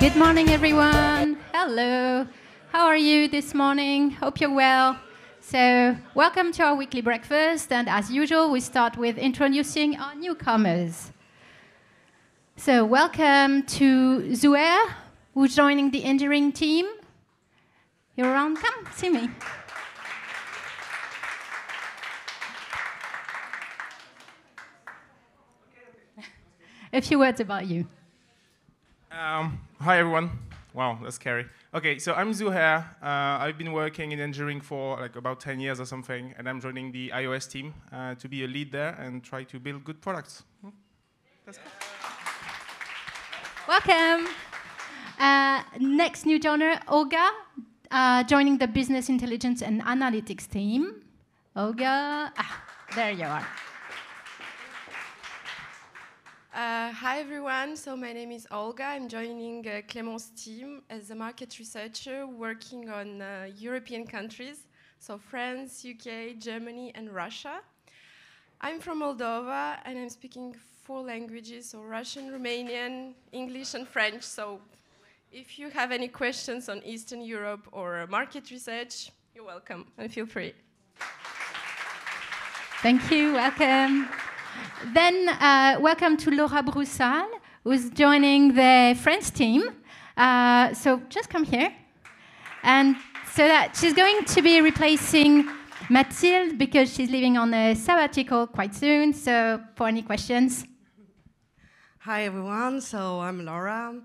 Good morning, everyone. Hello. How are you this morning? Hope you're well. So, welcome to our weekly breakfast. And as usual, we start with introducing our newcomers. So, welcome to Zouhair, who's joining the engineering team. You're around? Come, see me. A few words about you. Hi everyone. Wow, that's scary. Okay, so I'm Zouhair. I've been working in engineering for like about 10 years or something, and I'm joining the iOS team to be a lead there and try to build good products. That's good. Welcome. Next new joiner, Olga, joining the business intelligence and analytics team. Olga, there you are. Hi everyone, so my name is Olga. I'm joining Clément's team as a market researcher working on European countries, so France, UK, Germany and Russia. I'm from Moldova and I'm speaking 4 languages, so Russian, Romanian, English and French. So if you have any questions on Eastern Europe or market research, you're welcome and feel free. Thank you, welcome. Then welcome to Laura Broussal, who's joining the French team. So just come here. And so that she's going to be replacing Mathilde because she's leaving on a sabbatical quite soon. So for any questions. Hi everyone, so I'm Laura.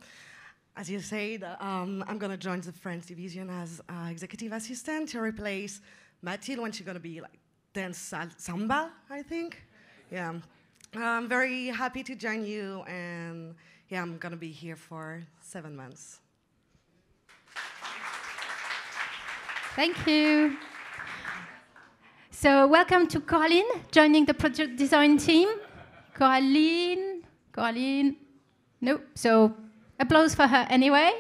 As you said, I'm going to join the French division as executive assistant to replace Mathilde when she's going to be like dance samba, I think. Yeah, I'm very happy to join you, and yeah, I'm gonna be here for 7 months. Thank you. So welcome to Coraline, joining the project design team. Coraline, no, so applause for her anyway.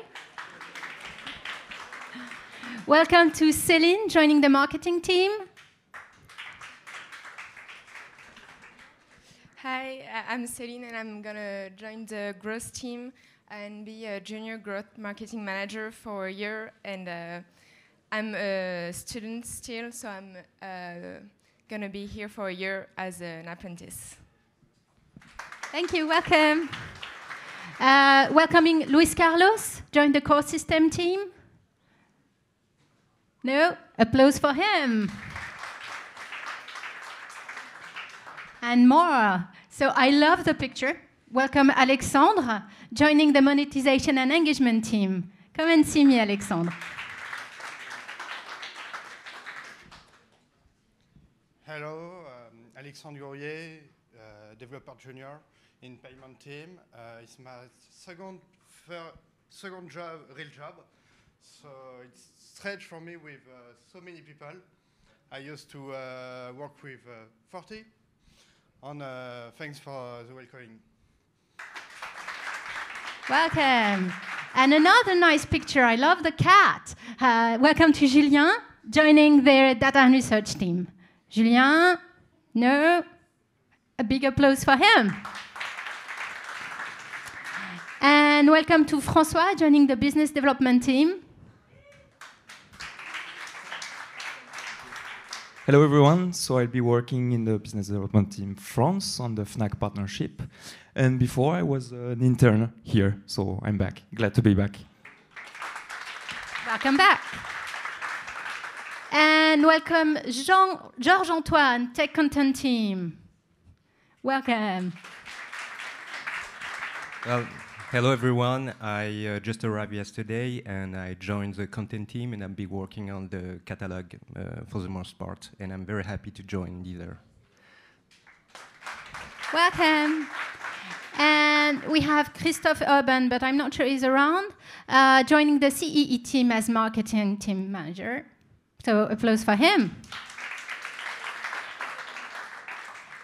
Welcome to Céline, joining the marketing team. Hi, I'm Céline and I'm gonna join the growth team and be a junior growth marketing manager for a year. And I'm a student still, so I'm gonna be here for a year as an apprentice. Thank you, welcome. Welcoming Luis Carlos, join the core system team. No, applause for him. And more. So I love the picture. Welcome Alexandre, joining the monetization and engagement team. Come and see me, Alexandre. Hello, Alexandre Gourier, developer junior in payment team. It's my second job, real job. So it's strange for me with so many people. I used to work with 40. And thanks for the welcoming. Welcome. And another nice picture. I love the cat. Welcome to Julien, joining the data and research team. Julien, no, a big applause for him. And welcome to François, joining the business development team. Hello everyone, so I'll be working in the business development team France on the Fnac partnership. And before I was an intern here, so I'm back. Glad to be back. Welcome back. And welcome Georges Antoine, tech content team. Welcome. Well, hello everyone. I just arrived yesterday and I joined the content team and I'll be working on the catalog for the most part. And I'm very happy to join either. Welcome. And we have Christophe Urban, but I'm not sure he's around, joining the CEE team as marketing team manager. So applause for him.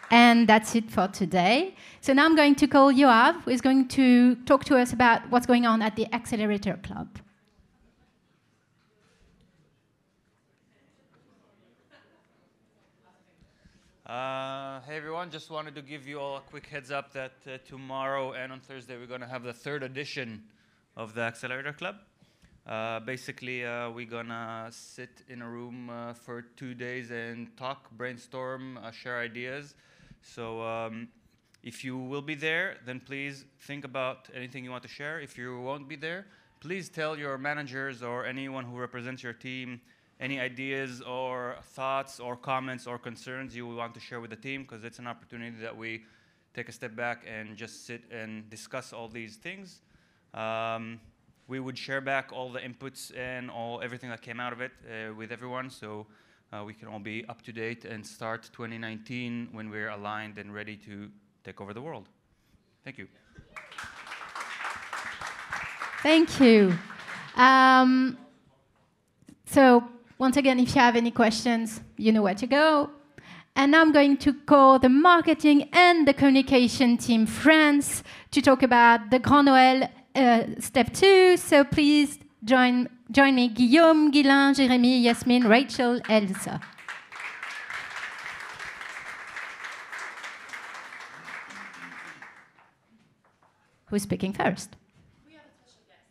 And that's it for today. So now I'm going to call Yoav, who is going to talk to us about what's going on at the Accelerator Club. Hey everyone, just wanted to give you all a quick heads up that tomorrow and on Thursday we're going to have the 3rd edition of the Accelerator Club. Basically, we're gonna sit in a room for 2 days and talk, brainstorm, share ideas. So if you will be there, then please think about anything you want to share. If you won't be there, please tell your managers or anyone who represents your team any ideas or thoughts or comments or concerns you want to share with the team, because it's an opportunity that we take a step back and just sit and discuss all these things. We would share back all the inputs and everything that came out of it with everyone, so we can all be up to date and start 2019 when we're aligned and ready to take over the world. Thank you. Thank you. So once again, if you have any questions, you know where to go. And I'm going to call the marketing and the communication team France to talk about the Grand Noël step 2. So please join me, Guillaume, Guilain, Jérémy, Yasmine, Rachel, Elsa. Who's speaking first? We have a special guest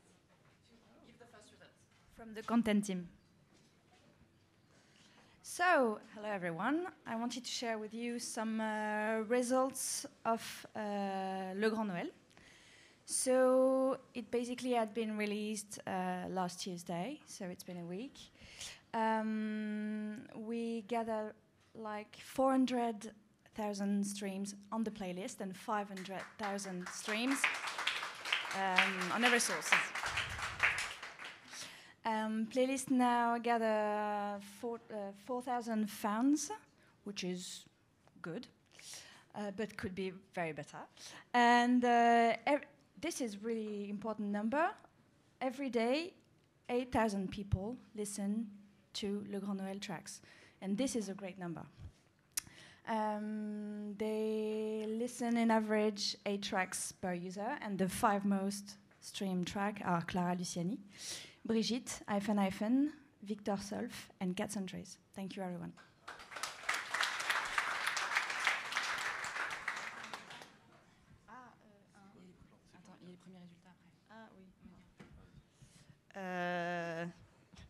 to give the first results from the content team. So, hello everyone. I wanted to share with you some results of Le Grand Noël. So, it basically had been released last Tuesday, so it's been a week. We gathered like 400,000 streams on the playlist and 500,000 streams on other sources. Playlist now gather 4,000 fans, which is good, but could be very better. And this is really important number. Every day, 8,000 people listen to Le Grand Noël tracks, and this is a great number. They listen in average 8 tracks per user, and the 5 most streamed tracks are Clara Luciani, Brigitte, Victor Solf, and Cats and Trays. Thank you, everyone.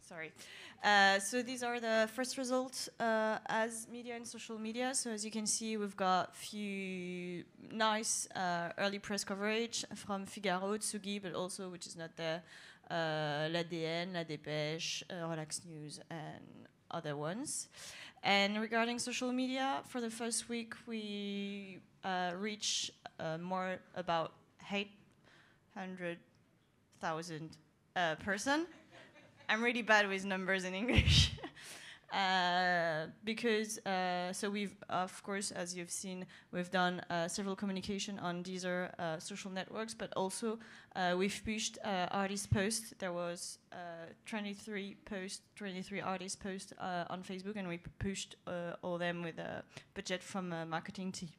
Sorry. So these are the first results as media and social media. So as you can see, we've got few nice early press coverage from Figaro, Tsugi, but also, which is not there, l'ADN, La Dépêche, Relax News, and other ones. And regarding social media, for the first week, we reached more about 800,000 person. I'm really bad with numbers in English. Because, so we've, of course, as you've seen, we've done several communication on Deezer social networks, but also we've pushed artist posts. There was 23 artist posts on Facebook, and we pushed all them with a budget from a marketing team.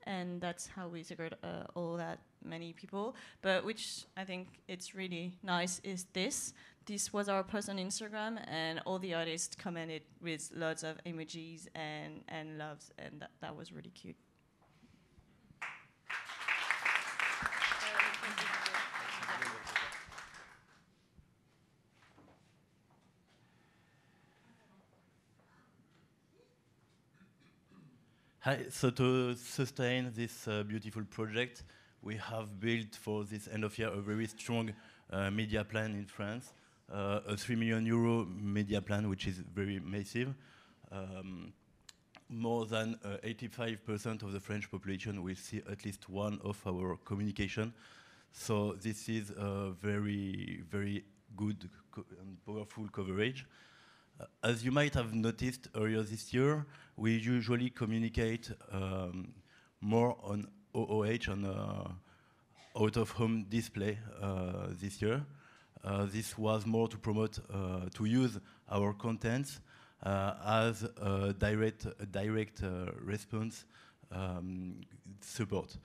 And that's how we secured all that many people. But which I think it's really nice is this. This was our post on Instagram, and all the artists commented with lots of emojis and loves, and that was really cute. Hi, so to sustain this beautiful project, we have built for this end of year a very strong media plan in France, a 3 million euro media plan, which is very massive. More than 85% of the French population will see at least one of our communication. So this is a very, very good and powerful coverage. As you might have noticed earlier this year, we usually communicate more on OOH, on out-of-home display this year. This was more to promote, to use our contents as a direct response support.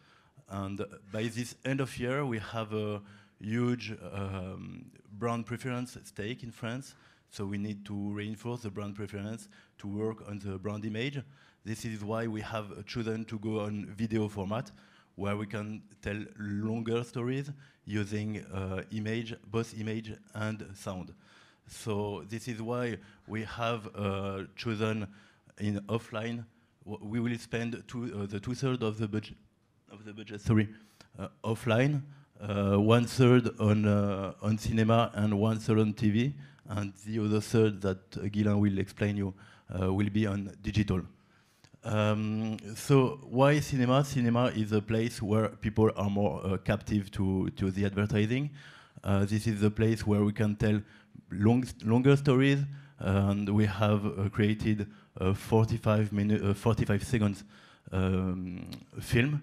And by this end of year, we have a huge brand preference stake in France. So we need to reinforce the brand preference, to work on the brand image. This is why we have chosen to go on video format. where we can tell longer stories using both image and sound. So this is why we have chosen in offline. We will spend the 2/3 of the budget offline, 1/3 on cinema and 1/3 on TV, and the other third that Guilain will explain you will be on digital. So why cinema? Cinema is a place where people are more captive to the advertising. This is the place where we can tell longer stories, and we have created a 45 seconds film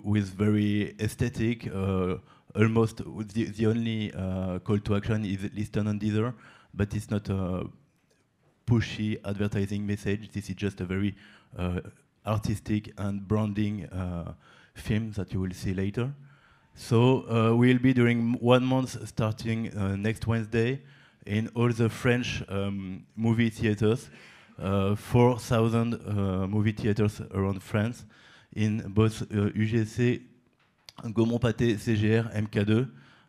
with very aesthetic. Almost the only call to action is listen on Deezer, but it's not a pushy advertising message. This is just a very artistic and branding film that you will see later. So we'll be during 1 month starting next Wednesday in all the French movie theaters, 4,000 movie theaters around France, in both UGC, Gaumont-Pathé, CGR, MK2,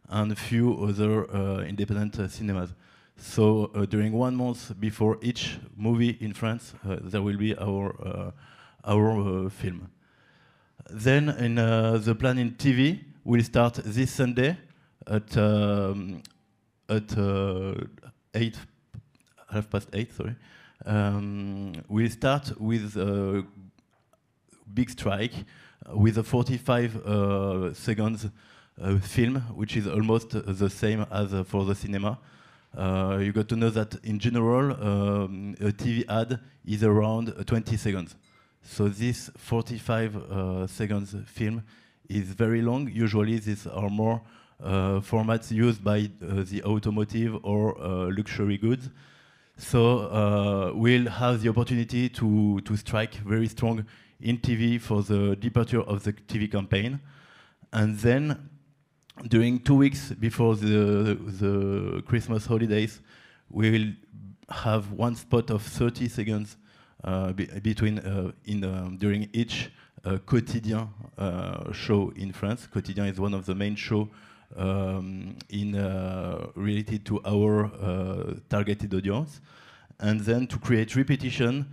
and a few other independent cinemas. So during 1 month before each movie in France, there will be our film. Then in the plan in TV, we'll start this Sunday at 8:30. Sorry. We'll start with a big strike with a 45 seconds film, which is almost the same as for the cinema. You got to know that in general, a TV ad is around 20 seconds. So this 45 seconds film is very long. Usually these are more formats used by the automotive or luxury goods. So we'll have the opportunity to strike very strong in TV for the departure of the TV campaign. And then during 2 weeks before the Christmas holidays, we will have one spot of 30 seconds during each quotidien show in France. Quotidien is one of the main shows related to our targeted audience. And then to create repetition,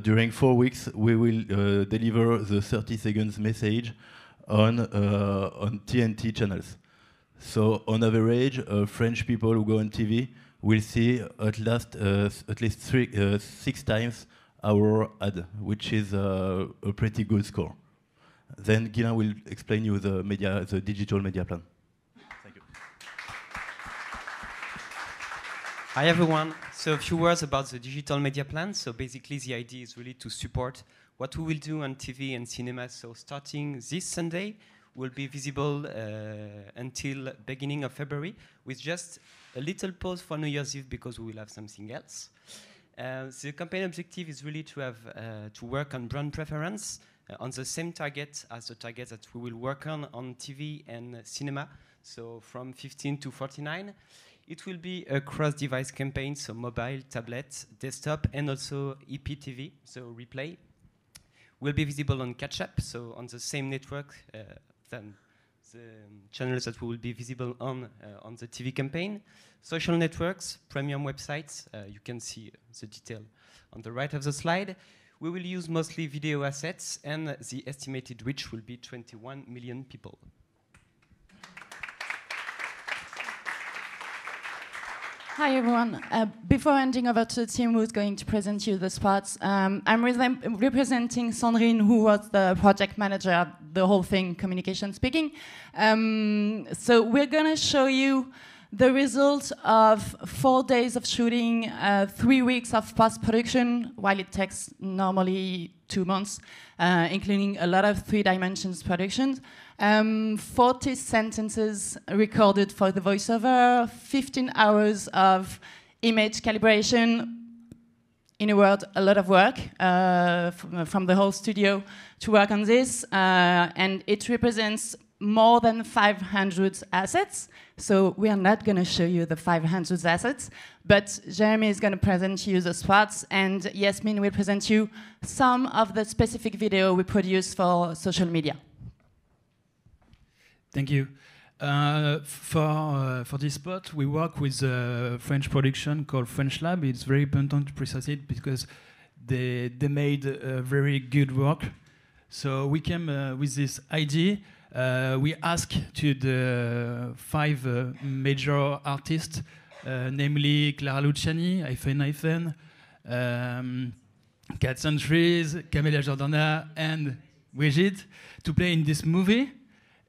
during 4 weeks, we will deliver the 30 seconds message on TNT channels. So on average, French people who go on TV will see at least 6 times our ad, which is a pretty good score. Then Guilain will explain you the digital media plan. Thank you. Hi everyone. So a few words about the digital media plan. So basically the idea is really to support what we will do on TV and cinema. So starting this Sunday, will be visible until beginning of February, with just a little pause for New Year's Eve because we will have something else. The campaign objective is really to have to work on brand preference on the same target as the target that we will work on TV and cinema. So from 15 to 49, it will be a cross-device campaign, so mobile, tablet, desktop, and also EPTV, so replay. Will be visible on catch-up, so on the same network than the channels that will be visible on the TV campaign. Social networks, premium websites, you can see the detail on the right of the slide. We will use mostly video assets, and the estimated reach will be 21 million people. Hi everyone. Before handing over to the team who's going to present you the spots, I'm representing Sandrine, who was the project manager of the whole thing, communication speaking. So we're going to show you the result of 4 days of shooting, 3 weeks of post-production, while it takes normally 2 months, including a lot of 3 dimensions productions. 40 sentences recorded for the voiceover, 15 hours of image calibration. In a word, a lot of work from the whole studio to work on this, and it represents more than 500 assets. So we are not going to show you the 500 assets, but Jeremy is going to present you the spots, and Yasmin will present you some of the specific video we produce for social media. Thank you. For this spot, we work with a French production called French Lab. It's very important to precise it because they made very good work. So we came with this idea. We asked to the 5 major artists, namely Clara Luciani, Hyphen, Cats and Trees, Camélia Jordana, and Brigitte, to play in this movie.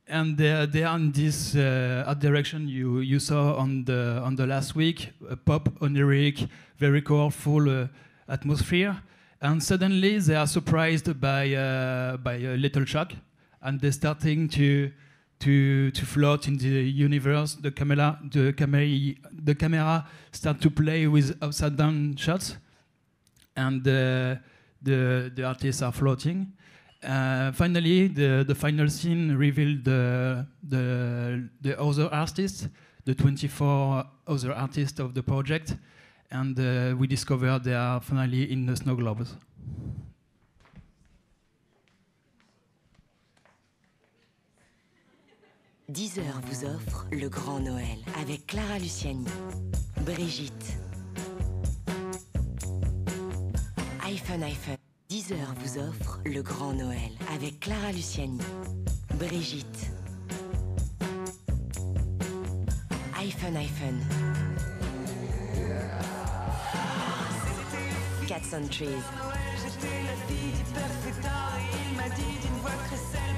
And they are in this art direction you saw on the last week, a pop, oniric, very colorful atmosphere. And suddenly they are surprised by a little shock, and they're starting to float in the universe. The camera start to play with upside down shots, and the artists are floating. Finally, the final scene revealed the other artists, the 24 other artists of the project, and we discovered they are finally in the snow globes. Deezer vous offre le Grand Noël avec Clara Luciani, Brigitte, Hyphen. Deezer vous offre le Grand Noël avec Clara Luciani, Brigitte, Hyphen. Cats and Trees,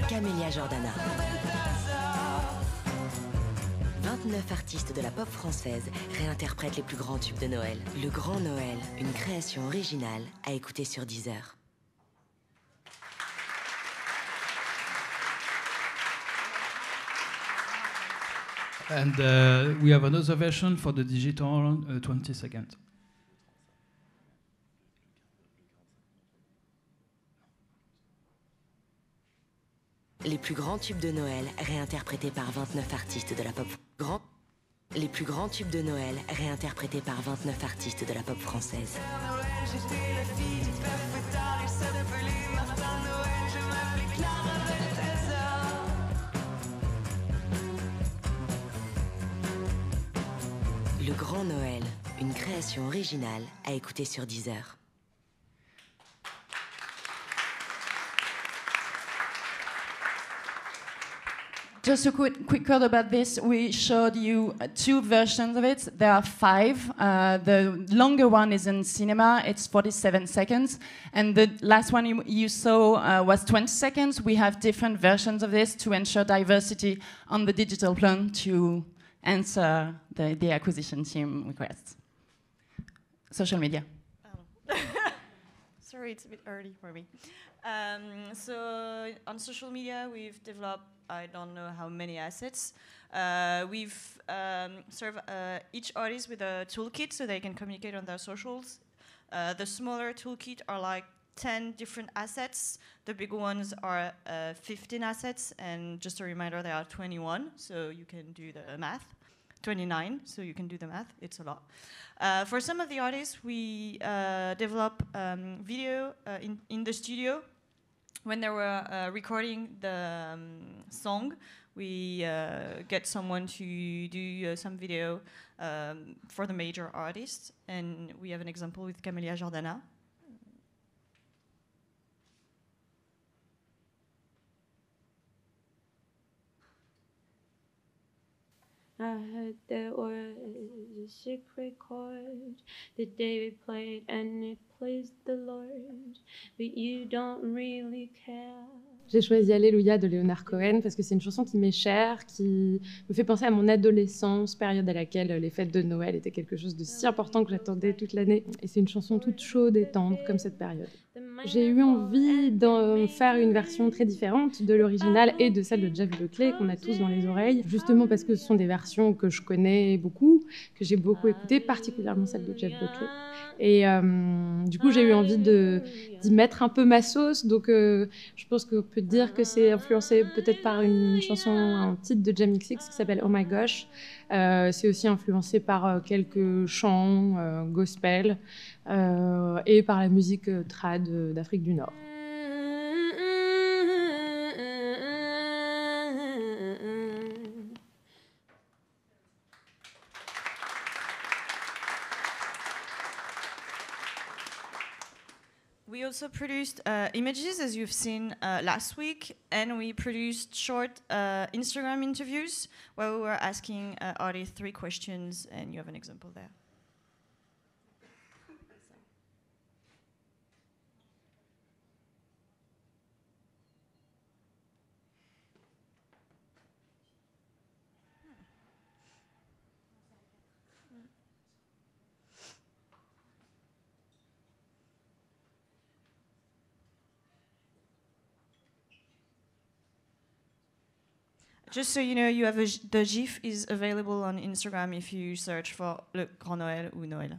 Camélia Jordana. 29 artistes de la pop française réinterprètent les plus grands tubes de Noël. Le Grand Noël, une création originale à écouter sur Deezer. And we have another version for the digital 20 seconds. Les plus grands tubes de Noël réinterprétés par 29 artistes de la pop Les plus grands tubes de Noël réinterprétés par 29 artistes de la pop française. Le Grand Noël, une création originale à écouter sur Deezer. Just a quick word about this. We showed you 2 versions of it. There are 5. The longer one is in cinema. It's 47 seconds. And the last one you saw was 20 seconds. We have different versions of this to ensure diversity on the digital plan to answer the acquisition team requests. Social media. Sorry, it's a bit early for me. So on social media, we've developed I don't know how many assets. We've served each artist with a toolkit so they can communicate on their socials. The smaller toolkit are like 10 different assets. The big ones are 15 assets, and just a reminder, there are 21, so you can do the math. 29, so you can do the math. It's a lot. For some of the artists, we develop video in the studio. When they were recording the song, we get someone to do some video for the major artists, and we have an example with Camélia Jordana. I heard there was a secret chord that David played and it pleased the Lord, but you don't really care. J'ai choisi Alléluia de Leonard Cohen parce que c'est une chanson qui m'est chère, qui me fait penser à mon adolescence, période à laquelle les fêtes de Noël étaient quelque chose de si important que j'attendais toute l'année. Et c'est une chanson toute chaude et tendre comme cette période. J'ai eu envie d'en faire une version très différente de l'original et de celle de Jeff Buckley qu'on a tous dans les oreilles, justement parce que ce sont des versions que je connais beaucoup, que j'ai beaucoup écoutées, particulièrement celle de Jeff Buckley. Et du coup, j'ai eu envie d'y mettre un peu ma sauce, donc je pense qu'on peut dire que c'est influencé peut-être par une chanson, un titre de Jamie XX qui s'appelle Oh My Gosh. C'est aussi influencé par quelques chants gospel et par la musique trad d'Afrique du Nord. also produced images, as you've seen last week, and we produced short Instagram interviews where we were asking artists 3 questions, and you have an example there. Just so you know, you have the GIF is available on Instagram if you search for Le Grand Noël ou Noël.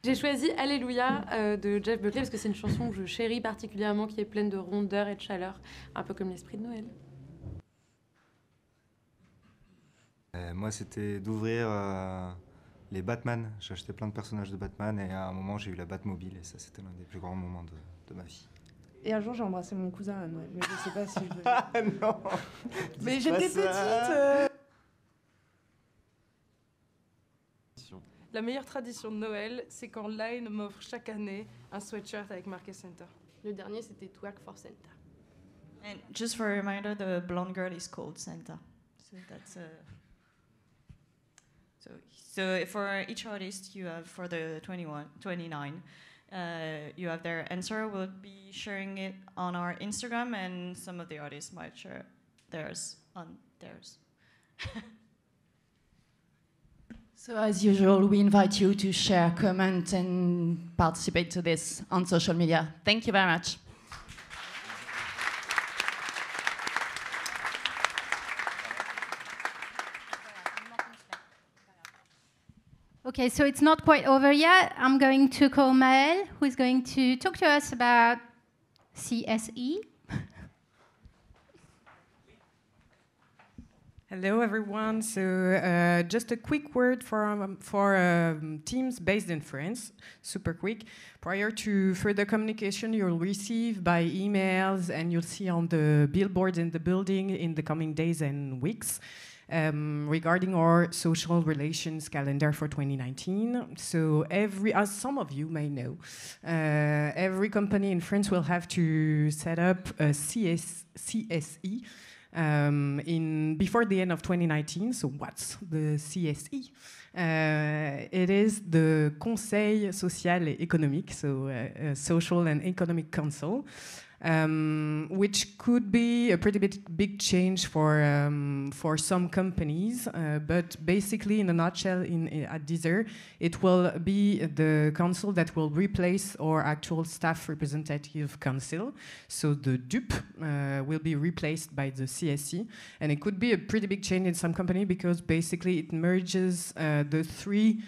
J'ai choisi Alléluia de Jeff Buckley parce que c'est une chanson que je chéris particulièrement, qui est pleine de rondeur et de chaleur, un peu comme l'esprit de Noël. Moi, c'était d'ouvrir les Batman. J'ai acheté plein de personnages de Batman et à un moment, j'ai eu la Batmobile et ça, c'était l'un des plus grands moments de ma vie. Et un jour, j'ai embrassé mon cousin à Noël, mais je sais pas si je... Ah non. Mais j'étais petite. La meilleure tradition de Noël, c'est quand Line m'offre chaque année un sweatshirt avec marqué Santa. Le dernier, c'était Twerk for Santa. And just for a reminder, the blonde girl is called Santa. So that's so for each artist you have for the 29, you have their answer. We'll be sharing it on our Instagram, and some of the artists might share theirs on theirs. So as usual, we invite you to share, comment, and participate to this on social media. Thank you very much. Okay, so it's not quite over yet. I'm going to call Maëlle, who is going to talk to us about CSE. Hello, everyone. So just a quick word for teams based in France, super quick. Prior to further communication you'll receive by emails and you'll see on the billboards in the building in the coming days and weeks. Regarding our social relations calendar for 2019. So as some of you may know, every company in France will have to set up a CSE before the end of 2019. So what's the CSE? It is the Conseil Social et Économique, so a Social and Economic Council. Which could be a pretty big change for some companies, but basically, in a nutshell, at Deezer, it will be the council that will replace our actual staff representative council. So the DUP will be replaced by the CSE, and it could be a pretty big change in some company because basically it merges the 3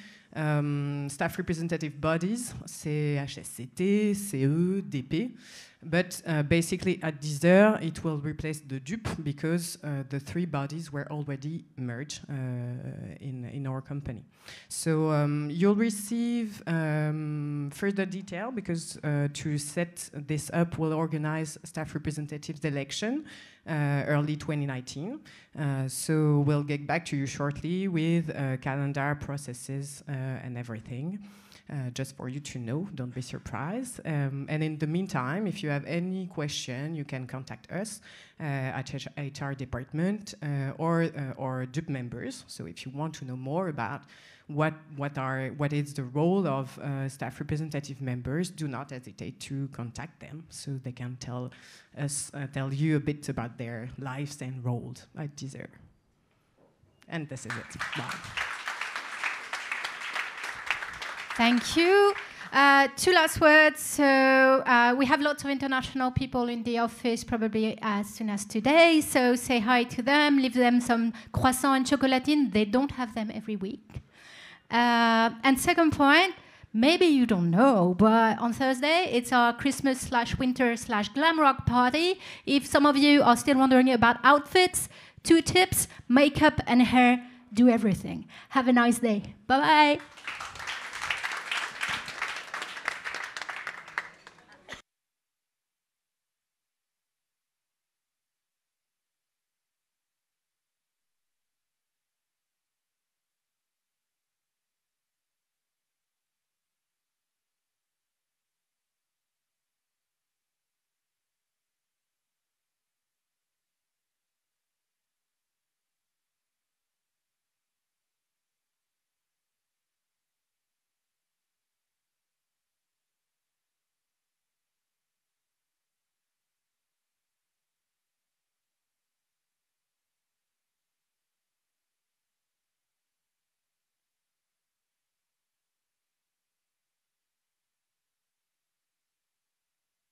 staff representative bodies, CHSCT, CE, DP. But basically at Deezer, it will replace the DUP because the 3 bodies were already merged in our company. So you'll receive further detail because to set this up, we'll organize staff representatives election early 2019. So we'll get back to you shortly with calendar processes and everything. Just for you to know, don't be surprised. And in the meantime, if you have any question, you can contact us at HR department or DUP members. So if you want to know more about what is the role of staff representative members, do not hesitate to contact them so they can tell you a bit about their lives and roles at Deezer. And this is it. Bye. Thank you. 2 last words. So we have lots of international people in the office, probably as soon as today. So say hi to them, leave them some croissant and chocolatine. They don't have them every week. And second point, maybe you don't know, but on Thursday, it's our Christmas/winter/glam rock party. If some of you are still wondering about outfits, 2 tips, makeup and hair, do everything. Have a nice day. Bye-bye.